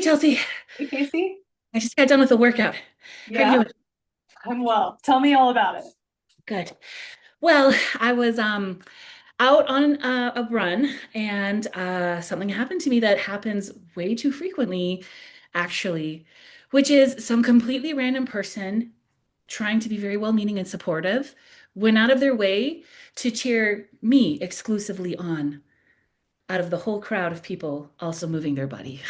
Chelsea. Hey, Casey. I just got done with the workout. How you Yeah, doing? I'm well. Tell me all about it. Good. Well, I was out on a run and something happened to me that happens way too frequently, actually, which is some completely random person trying to be very well-meaning and supportive went out of their way to cheer me exclusively on out of the whole crowd of people also moving their body.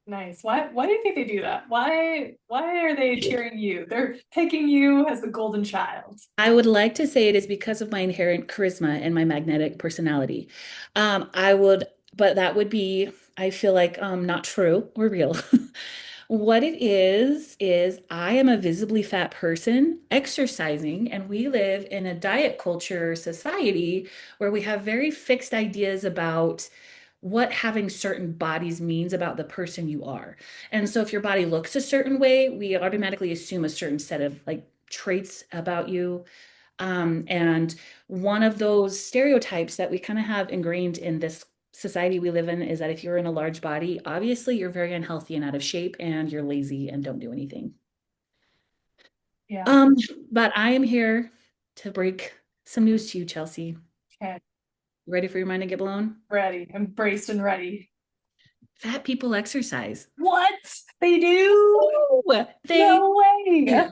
Nice. Why do you think they do that? Why are they cheering you? They're picking you as the golden child. I would like to say it is because of my inherent charisma and my magnetic personality. I would, but that would be, I feel like, not true or real. What it is I am a visibly fat person exercising, and we live in a diet culture society where we have very fixed ideas about what having certain bodies means about the person you are. And so if your body looks a certain way, we automatically assume a certain set of like traits about you. And one of those stereotypes that we kind of have ingrained in this society we live in is that if you're in a large body, obviously you're very unhealthy and out of shape and you're lazy and don't do anything. Yeah. Um, but I am here to break some news to you, Chelsea. Okay. Ready for your mind to get blown? Ready. I'm braced and ready. Fat people exercise. What? They do? Ooh, they No way. do.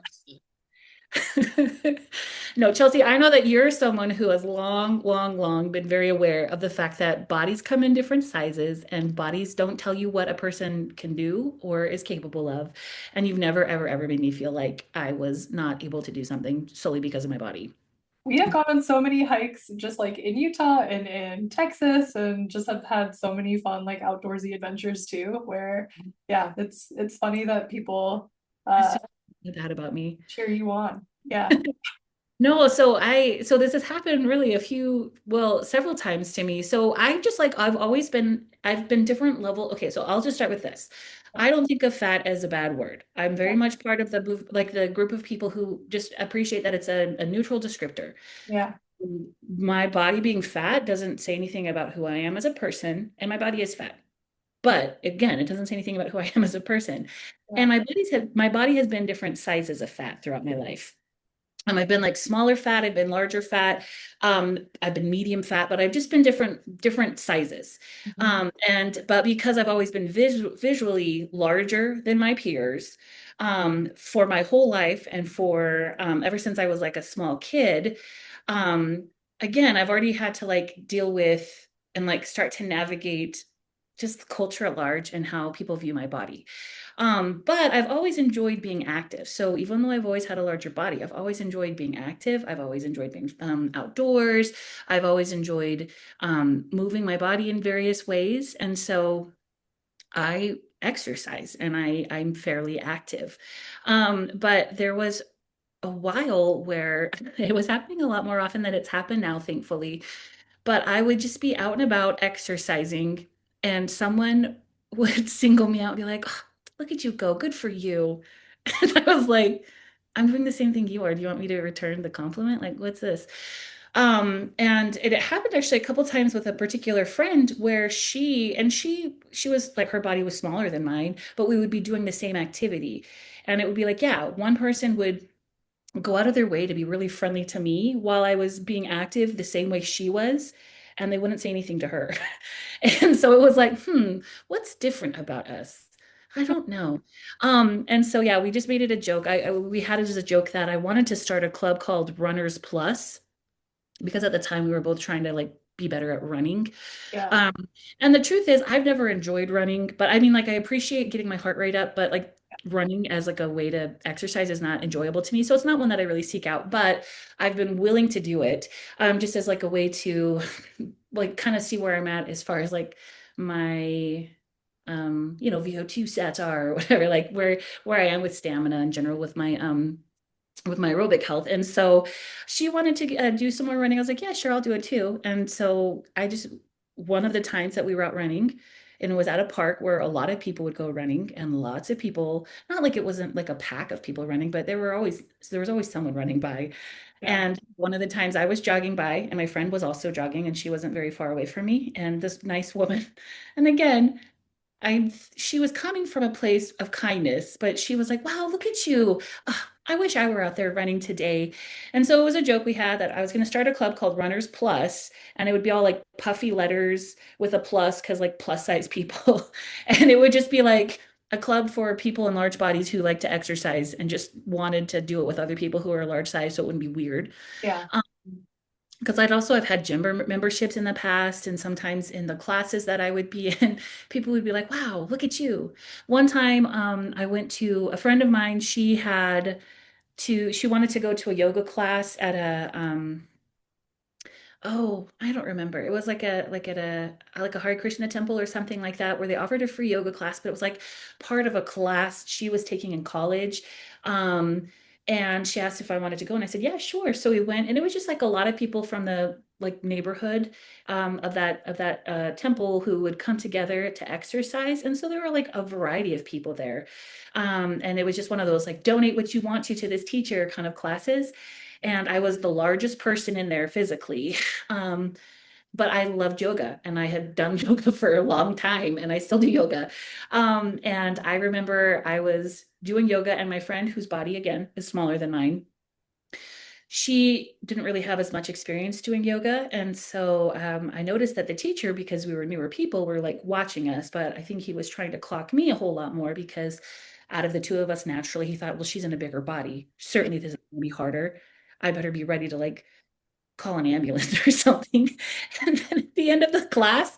No, Chelsea, I know that you're someone who has long been very aware of the fact that bodies come in different sizes and bodies don't tell you what a person can do or is capable of. And you've never, ever made me feel like I was not able to do something solely because of my body. We have gone on so many hikes just like in Utah and in Texas and just have had so many fun like outdoorsy adventures too, where yeah, it's funny that people That's uh just bad about me. cheer you on. Yeah. No, so this has happened really several times to me. So I just like I've been different level. Okay, so I'll just start with this. I don't think of fat as a bad word. I'm very Yeah. much part of like the group of people who just appreciate that it's a neutral descriptor. Yeah. My body being fat doesn't say anything about who I am as a person, and my body is fat. But again, it doesn't say anything about who I am as a person. Yeah. And my body has been different sizes of fat throughout my life. I've been like smaller fat, I've been larger fat, I've been medium fat, but I've just been different sizes. Mhm. But because I've always been visually larger than my peers, for my whole life and for ever since I was like a small kid, um, again, I've already had to like deal with and like start to navigate just the culture at large and how people view my body. But I've always enjoyed being active. So even though I've always had a larger body, I've always enjoyed being active. I've always enjoyed being outdoors. I've always enjoyed moving my body in various ways. And so I exercise and I'm fairly active. But there was a while where it was happening a lot more often than it's happened now, thankfully. But I would just be out and about exercising, and someone would single me out and be like, "Oh, look at you go. Good for you." And I was like, I'm doing the same thing you are. Do you want me to return the compliment? Like, what's this? And it happened actually a couple times with a particular friend where she was like her body was smaller than mine, but we would be doing the same activity. And it would be like, yeah, one person would go out of their way to be really friendly to me while I was being active the same way she was, and they wouldn't say anything to her. And so it was like, what's different about us? I don't know. And so yeah, we just made it a joke. We had it as a joke that I wanted to start a club called Runners Plus because at the time we were both trying to like be better at running. Yeah. Um, and the truth is, I've never enjoyed running, but I mean, like, I appreciate getting my heart rate up, but like running as like a way to exercise is not enjoyable to me. So it's not one that I really seek out, but I've been willing to do it, just as like a way to like kind of see where I'm at as far as like my VO2 stats are or whatever, like where I am with stamina in general with my aerobic health. And so she wanted to do some more running. I was like, yeah, sure, I'll do it too. And so one of the times that we were out running, and it was at a park where a lot of people would go running and lots of people, not like it wasn't like a pack of people running, but there was always someone running by. Yeah. And one of the times I was jogging by and my friend was also jogging and she wasn't very far away from me. And this nice woman, and again, she was coming from a place of kindness, but she was like, "Wow, look at you. I wish I were out there running today." And so it was a joke we had that I was going to start a club called Runners Plus, and it would be all like puffy letters with a plus because like plus size people. And it would just be like a club for people in large bodies who like to exercise and just wanted to do it with other people who are large size so it wouldn't be weird. Yeah. Um, because I'd also have had gym memberships in the past, and sometimes in the classes that I would be in, people would be like, "Wow, look at you." One time, I went to a friend of mine. She wanted to go to a yoga class at oh, I don't remember. It was like at a Hare Krishna temple or something like that where they offered a free yoga class, but it was like part of a class she was taking in college. Um, and she asked if I wanted to go, and I said, "Yeah, sure." So we went, and it was just like a lot of people from the like neighborhood of that temple who would come together to exercise. And so there were like a variety of people there. And it was just one of those like donate what you want to this teacher kind of classes. And I was the largest person in there physically. Um, but I loved yoga and I had done yoga for a long time and I still do yoga. And I remember I was doing yoga and my friend, whose body again is smaller than mine, she didn't really have as much experience doing yoga. And so I noticed that the teacher, because we were newer people, were like watching us. But I think he was trying to clock me a whole lot more because out of the two of us, naturally, he thought, well, she's in a bigger body. Certainly, this is going to be harder. I better be ready to like call an ambulance or something. And then at the end of the class,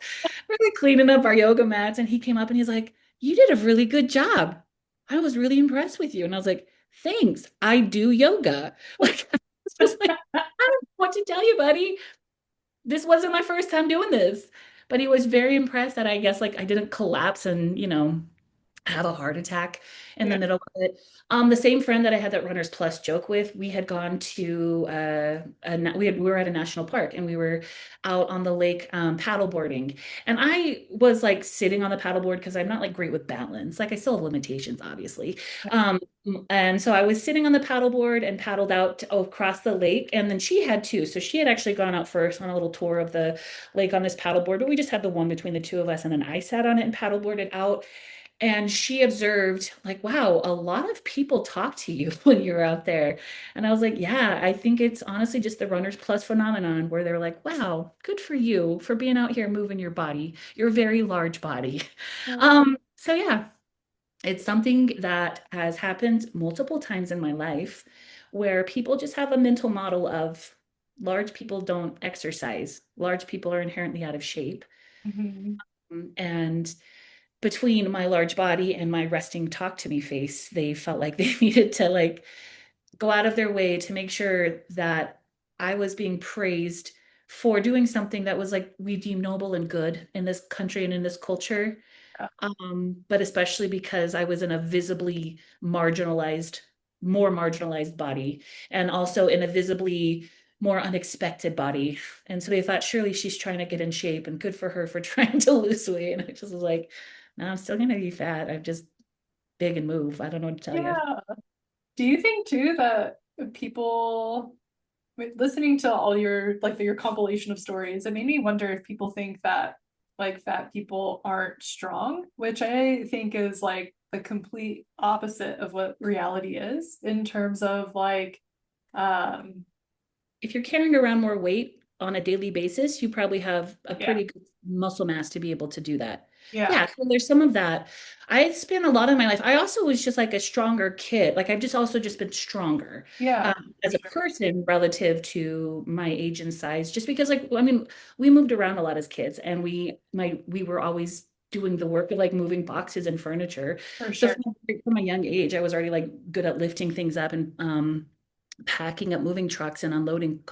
we're like cleaning up our yoga mats, and he came up and he's like, "You did a really good job. I was really impressed with you." And I was like, "Thanks. I do yoga." Like, I was just like, I don't know what to tell you, buddy. This wasn't my first time doing this. But he was very impressed that I guess like I didn't collapse and, have a heart attack in the Yeah. middle of it. The same friend that I had that Runners Plus joke with, we had gone to we were at a national park and we were out on the lake paddleboarding. And I was like sitting on the paddleboard because I'm not like great with balance. Like I still have limitations, obviously. Um, and so I was sitting on the paddleboard and paddled out across the lake. And then she had too. So she had actually gone out first on a little tour of the lake on this paddleboard, but we just had the one between the two of us. And then I sat on it and paddleboarded out. And she observed, like, wow, a lot of people talk to you when you're out there. And I was like, yeah, I think it's honestly just the Runners Plus phenomenon where they're like, wow, good for you for being out here moving your body, your very large body. So yeah, it's something that has happened multiple times in my life where people just have a mental model of large people don't exercise, large people are inherently out of shape. Mhm. And between my large body and my resting talk to me face, they felt like they needed to like go out of their way to make sure that I was being praised for doing something that was like we deem noble and good in this country and in this culture. Yeah. But especially because I was in a visibly marginalized, more marginalized body, and also in a visibly more unexpected body. And so they thought, surely she's trying to get in shape and good for her for trying to lose weight. And I just was like, no, I'm still gonna be fat. I'm just big and move. I don't know what to tell you. Yeah. Do you think too that people listening to all your like your compilation of stories, it made me wonder if people think that like fat people aren't strong, which I think is like the complete opposite of what reality is in terms of like um If you're carrying around more weight on a daily basis, you probably have a yeah, pretty good muscle mass to be able to do that. yeah, Yeah, so there's some of that. I spent a lot of my life. I also was just like a stronger kid. Like I've just also just been stronger yeah, for as a sure, person relative to my age and size. Just because, like, I mean, we moved around a lot as kids, and we were always doing the work of like moving boxes and furniture. for So sure. from a young age, I was already like good at lifting things up and packing up moving trucks and unloading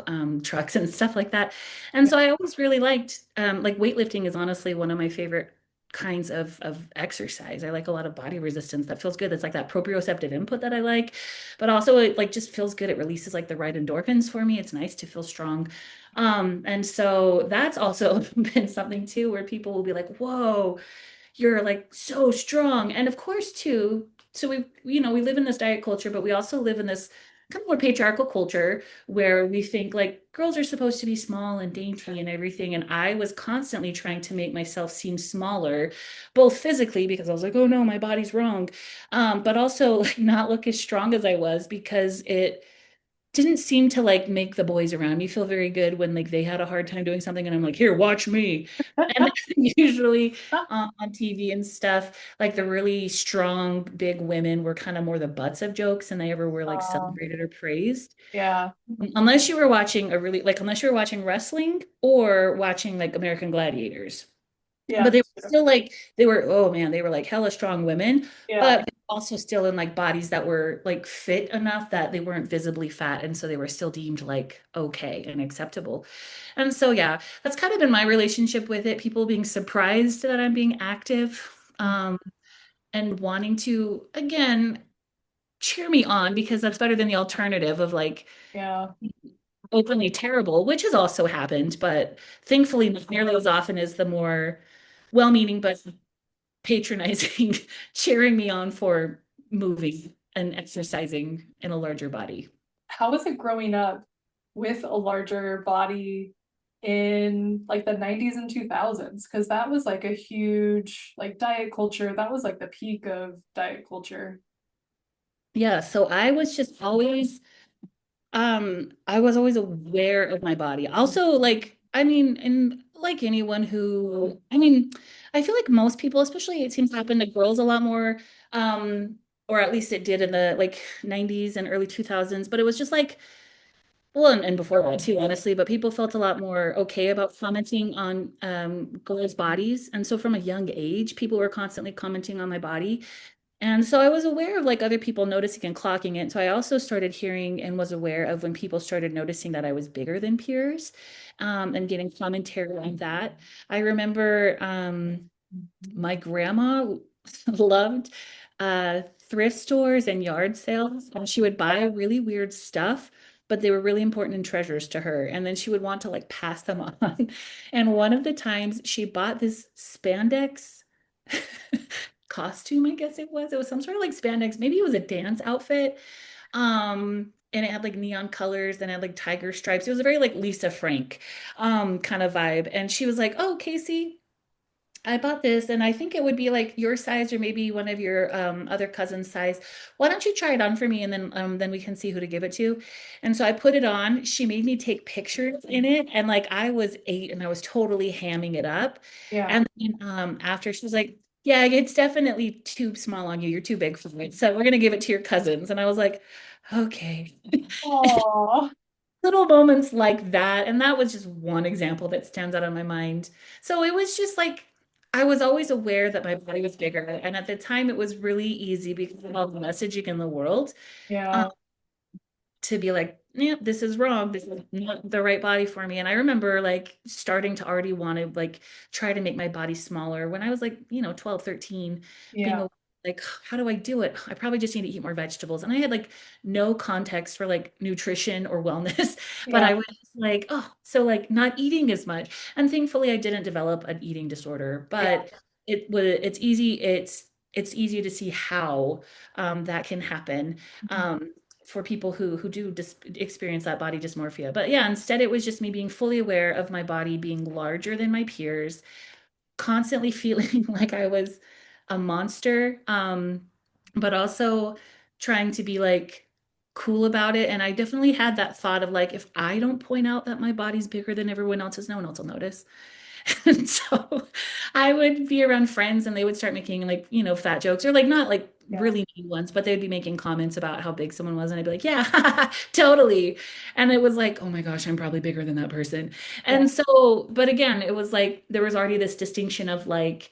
trucks and stuff like that. And Yeah, so I always really liked like weightlifting is honestly one of my favorite kinds of exercise. I like a lot of body resistance that feels good. It's like that proprioceptive input that I like, but also it like just feels good. It releases like the right endorphins for me. It's nice to feel strong. And so that's also been something too where people will be like, whoa, you're like so strong. And of course, too, so we live in this diet culture, but we also live in this kind of more patriarchal culture where we think like girls are supposed to be small and dainty and everything. And I was constantly trying to make myself seem smaller, both physically because I was like, oh no, my body's wrong, but also like not look as strong as I was because it didn't seem to like make the boys around me feel very good when like they had a hard time doing something and I'm like, here, watch me. And usually on TV and stuff, like the really strong, big women were kind of more the butts of jokes and they ever were like Uh, celebrated or praised. yeah, Unless you were watching a really like unless you were watching wrestling or watching like American Gladiators. yeah, But they were that's true. still like they were, oh man, they were like hella strong women, Yeah. but they were also still in like bodies that were like fit enough that they weren't visibly fat, and so they were still deemed like okay and acceptable. And so yeah, that's kind of been my relationship with it. People being surprised that I'm being active, and wanting to again cheer me on because that's better than the alternative of like Yeah. openly terrible, which has also happened, but thankfully not nearly as often as the more well-meaning but patronizing, cheering me on for moving and exercising in a larger body. How was it growing up with a larger body in like the 90s and 2000s? Because that was like a huge like diet culture. That was like the peak of diet culture. Yeah, so I was always aware of my body. Also, like, I mean, and like anyone who, I mean, I feel like most people, especially it seems to happen to girls a lot more, or at least it did in the like 90s and early 2000s, but it was just like, well, and before that too, honestly, but people felt a lot more okay about commenting on girls' bodies. And so from a young age, people were constantly commenting on my body. And so I was aware of like other people noticing and clocking it. So I also started hearing and was aware of when people started noticing that I was bigger than peers, and getting commentary on that. I remember my grandma loved thrift stores and yard sales, and she would buy really weird stuff, but they were really important and treasures to her. And then she would want to like pass them on. And one of the times she bought this spandex costume, I guess it was. It was some sort of like spandex, maybe it was a dance outfit. And it had like neon colors and it had like tiger stripes. It was a very like Lisa Frank kind of vibe. And she was like, "Oh, Casey, I bought this and I think it would be like your size or maybe one of your other cousin's size. Why don't you try it on for me and then we can see who to give it to." And so I put it on. She made me take pictures in it and like I was 8 and I was totally hamming it up. Yeah. And then after she was like, "Yeah, it's definitely too small on you. You're too big for it. So we're gonna give it to your cousins." And I was like, "Okay." Oh, Little moments like that. And that was just one example that stands out in my mind. So it was just like, I was always aware that my body was bigger. And at the time, it was really easy because of all the messaging in the world. um, yeah. to be like, yeah, this is wrong. This is not the right body for me. And I remember like starting to already want to like try to make my body smaller when I was like, 12, 13, being Yeah. like, how do I do it? I probably just need to eat more vegetables. And I had like no context for like nutrition or wellness, but Yeah. I was like, oh, so like not eating as much. And thankfully I didn't develop an eating disorder, Yeah. but it's easy to see how that can happen. For people who do experience that body dysmorphia. But yeah, instead it was just me being fully aware of my body being larger than my peers, constantly feeling like I was a monster, but also trying to be like cool about it. And I definitely had that thought of like, if I don't point out that my body's bigger than everyone else's, no one else will notice. And so I would be around friends and they would start making like, fat jokes or like not like Yeah. really mean ones, but they'd be making comments about how big someone was. And I'd be like, yeah, totally. And it was like, oh my gosh, I'm probably bigger than that person. Yeah. And so, but again, it was like there was already this distinction of like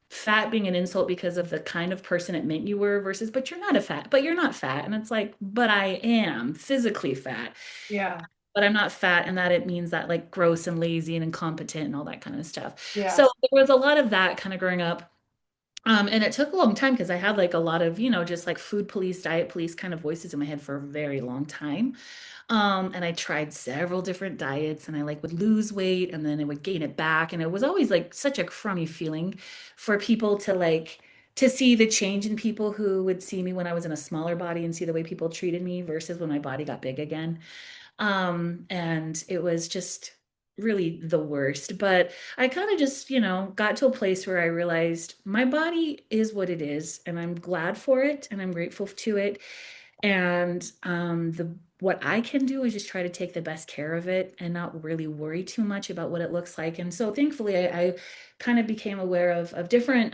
fat being an insult because of the kind of person it meant you were versus, but you're not fat. And it's like, but I am physically fat, Yeah. but I'm not fat, and that it means that like gross and lazy and incompetent and all that kind of stuff. Yeah. So there was a lot of that kind of growing up. And it took a long time because I had like a lot of, just like food police, diet police kind of voices in my head for a very long time. And I tried several different diets and I like would lose weight and then I would gain it back. And it was always like such a crummy feeling for people to like to see the change in people who would see me when I was in a smaller body and see the way people treated me versus when my body got big again. And it was just really the worst. But I kind of just, got to a place where I realized my body is what it is, and I'm glad for it and I'm grateful to it. And the what I can do is just try to take the best care of it and not really worry too much about what it looks like. And so thankfully I kind of became aware of different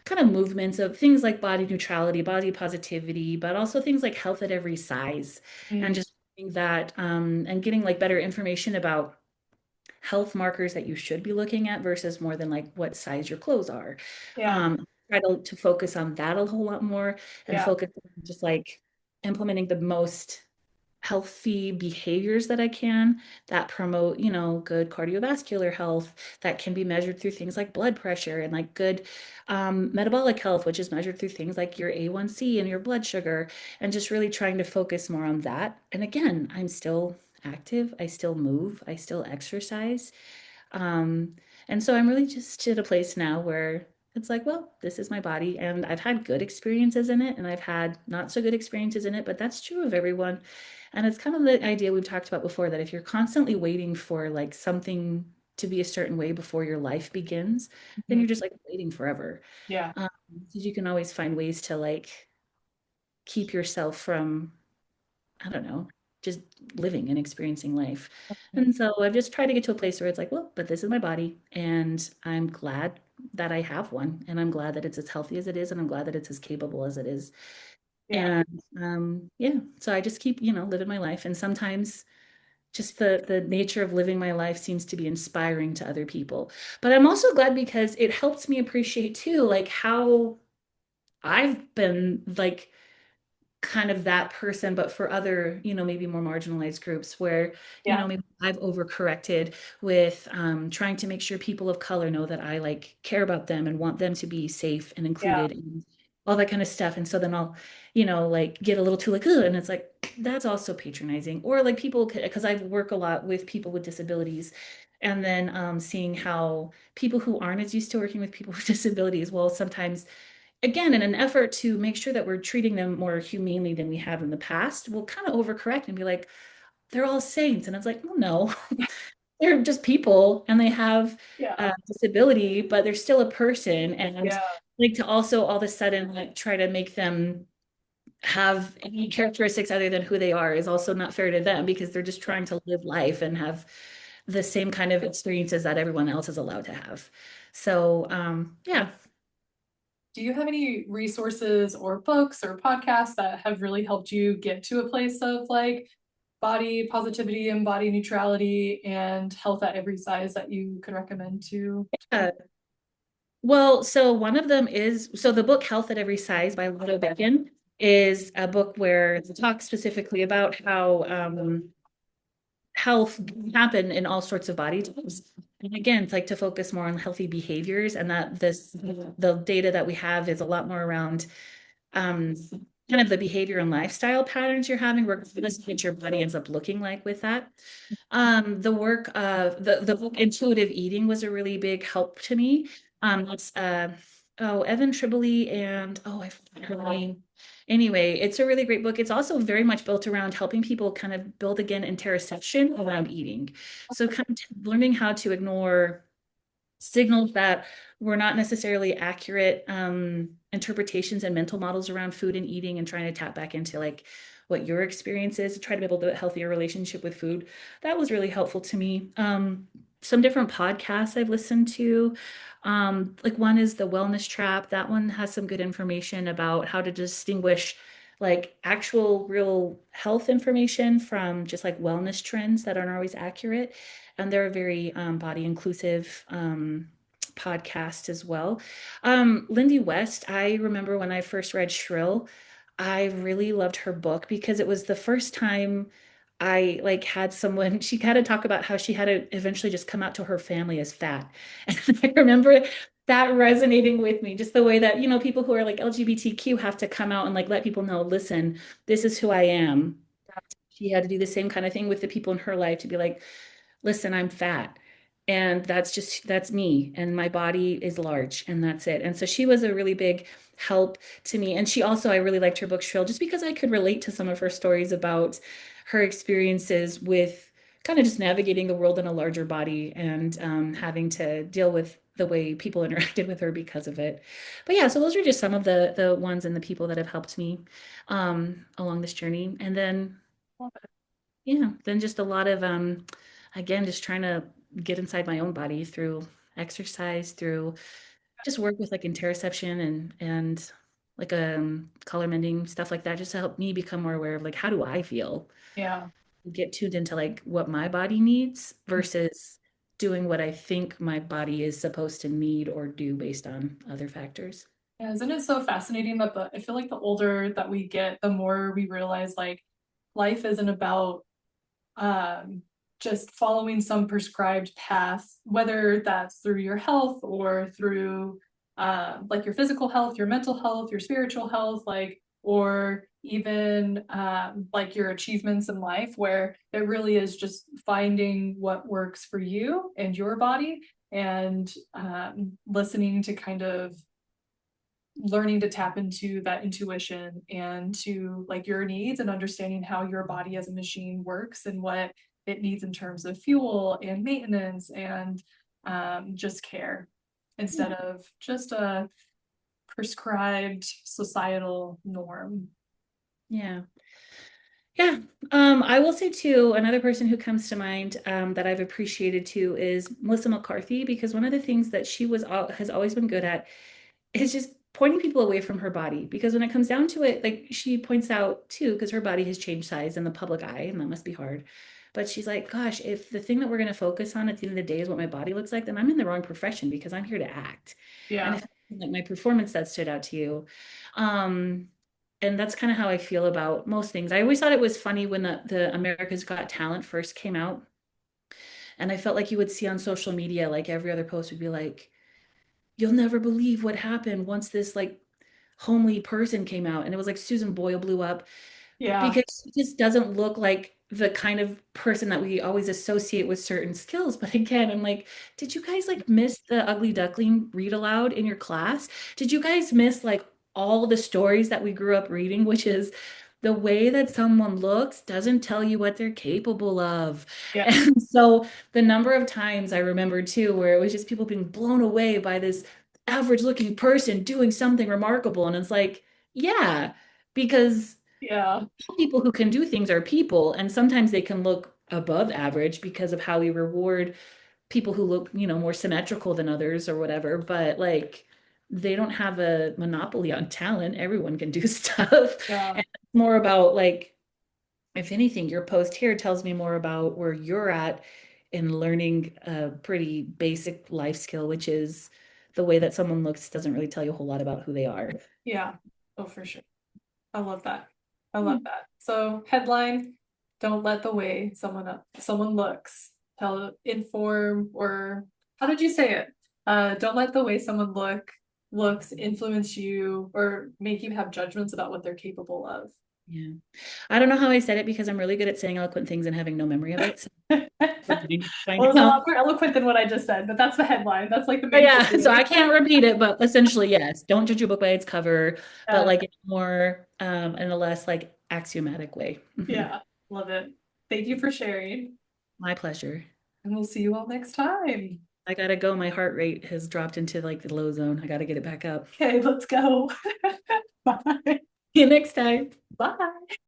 kind of movements of things like body neutrality, body positivity, but also things like health at every size, and Mm, just doing that and getting like better information about health markers that you should be looking at versus more than like what size your clothes are. yeah, Try to focus on that a whole lot more and yeah, focus on just like implementing the most healthy behaviors that I can that promote, good cardiovascular health that can be measured through things like blood pressure and like good metabolic health, which is measured through things like your A1C and your blood sugar, and just really trying to focus more on that. And again, I'm still active, I still move, I still exercise. Um, and so I'm really just at a place now where it's like, well, this is my body, and I've had good experiences in it, and I've had not so good experiences in it, but that's true of everyone. And it's kind of the idea we've talked about before that if you're constantly waiting for like something to be a certain way before your life begins, then mhm, you're just like waiting forever. yeah, Um, because you can always find ways to like keep yourself from I don't know, just living and experiencing life. And so I've just tried to get to a place where it's like, well, but this is my body, and I'm glad that I have one, and I'm glad that it's as healthy as it is, and I'm glad that it's as capable as it is. yeah, And yeah, so I just keep, living my life. And sometimes just the nature of living my life seems to be inspiring to other people. But I'm also glad because it helps me appreciate too, like how I've been like kind of that person, but for other, maybe more marginalized groups where, yeah, maybe I've overcorrected with trying to make sure people of color know that I like care about them and want them to be safe and yeah, included and all that kind of stuff. And so then I'll, like get a little too like, ugh, and it's like, that's also patronizing. Or like people, because I work a lot with people with disabilities. And then seeing how people who aren't as used to working with people with disabilities, well, sometimes again, in an effort to make sure that we're treating them more humanely than we have in the past, we'll kind of overcorrect and be like, they're all saints. And it's like, well, no, they're just people and they have yeah, a disability, but they're still a person. And yeah, like to also all of a sudden like try to make them have any characteristics other than who they are is also not fair to them because they're just yeah. trying to live life and have the same kind of experiences that everyone else is allowed to have. So, yeah. Do you have any resources or books or podcasts that have really helped you get to a place of like body positivity and body neutrality and health at every size that you could recommend to Uh, people? Well, so one of them is so the book Health at Every Size by Lotto Bacon is a book where it talks specifically about how health can happen in all sorts of body types. And again, it's like to focus more on healthy behaviors and that the data that we have is a lot more around um, kind of the behavior and lifestyle patterns you're having, regardless of what your body ends up looking like with that. The work of the book Intuitive Eating was a really big help to me. It's Evan Tribole and I forgot her name. Anyway, it's a really great book. It's also very much built around helping people kind of build again interoception around eating. So kind of learning how to ignore signals that were not necessarily accurate interpretations and mental models around food and eating and trying to tap back into like what your experience is to try to be able to build a healthier relationship with food. That was really helpful to me. Some different podcasts I've listened to. Like one is The Wellness Trap. That one has some good information about how to distinguish like actual real health information from just like wellness trends that aren't always accurate. And they're a very body inclusive podcast as well. Lindy West, I remember when I first read Shrill, I really loved her book because it was the first time I like had someone, she had to talk about how she had to eventually just come out to her family as fat. And I remember that resonating with me, just the way that, people who are like LGBTQ have to come out and like let people know, listen, this is who I am. She had to do the same kind of thing with the people in her life to be like, listen, I'm fat. And that's me. And my body is large and that's it. And so she was a really big help to me. And she also, I really liked her book Shrill just because I could relate to some of her stories about her experiences with kind of just navigating the world in a larger body and having to deal with the way people interacted with her because of it. But yeah, so those are just some of the ones and the people that have helped me along this journey. And then Love it. yeah, then just a lot of again, just trying to get inside my own body through exercise, through just work with like interoception and like color mending stuff like that, just to help me become more aware of like how do I feel? Yeah. Get tuned into like what my body needs versus doing what I think my body is supposed to need or do based on other factors. Yeah, isn't it so fascinating that I feel like the older that we get, the more we realize like life isn't about um, just following some prescribed path, whether that's through your health or through like your physical health, your mental health, your spiritual health, like, or even like your achievements in life, where it really is just finding what works for you and your body and listening to kind of learning to tap into that intuition and to like your needs and understanding how your body as a machine works and what it needs in terms of fuel and maintenance and just care instead Yeah. of just a prescribed societal norm. Yeah. Yeah. I will say too, another person who comes to mind that I've appreciated too is Melissa McCarthy, because one of the things that has always been good at is just pointing people away from her body. Because when it comes down to it, like she points out too, because her body has changed size in the public eye, and that must be hard. But she's like, gosh, if the thing that we're going to focus on at the end of the day is what my body looks like, then I'm in the wrong profession because I'm here to act. And Yeah. if like my performance that stood out to you, um, and that's kind of how I feel about most things. I always thought it was funny when the America's Got Talent first came out, and I felt like you would see on social media, like every other post would be like, "You'll never believe what happened once this like homely person came out," and it was like Susan Boyle blew up Yeah. because she just doesn't look like the kind of person that we always associate with certain skills. But again, I'm like, did you guys like miss the Ugly Duckling read aloud in your class? Did you guys miss like all the stories that we grew up reading, which is the way that someone looks doesn't tell you what they're capable of. Yeah. And so the number of times I remember too, where it was just people being blown away by this average looking person doing something remarkable. And it's like, yeah, because Yeah. people who can do things are people, and sometimes they can look above average because of how we reward people who look, more symmetrical than others or whatever. But like, they don't have a monopoly on talent. Everyone can do stuff. Yeah. And it's more about like, if anything, your post here tells me more about where you're at in learning a pretty basic life skill, which is the way that someone looks doesn't really tell you a whole lot about who they are. Yeah. Oh, for sure. I love that. I love Hmm. that. So headline, don't let the way someone looks tell inform or how did you say it? Don't let the way looks influence you or make you have judgments about what they're capable of. Yeah. I don't know how I said it because I'm really good at saying eloquent things and having no memory of it. So by Well, it was a lot now. more eloquent than what I just said, but that's the headline. That's like the But main yeah, so I takeaway. can't repeat it, but essentially, yes. Don't judge a book by its cover, but Uh, like in a more in a less like axiomatic way. yeah, love it. Thank you for sharing, My pleasure. and we'll see you all next time. I gotta go. My heart rate has dropped into like the low zone. I gotta get it back up. Okay, let's go. Bye. See you next time. Bye.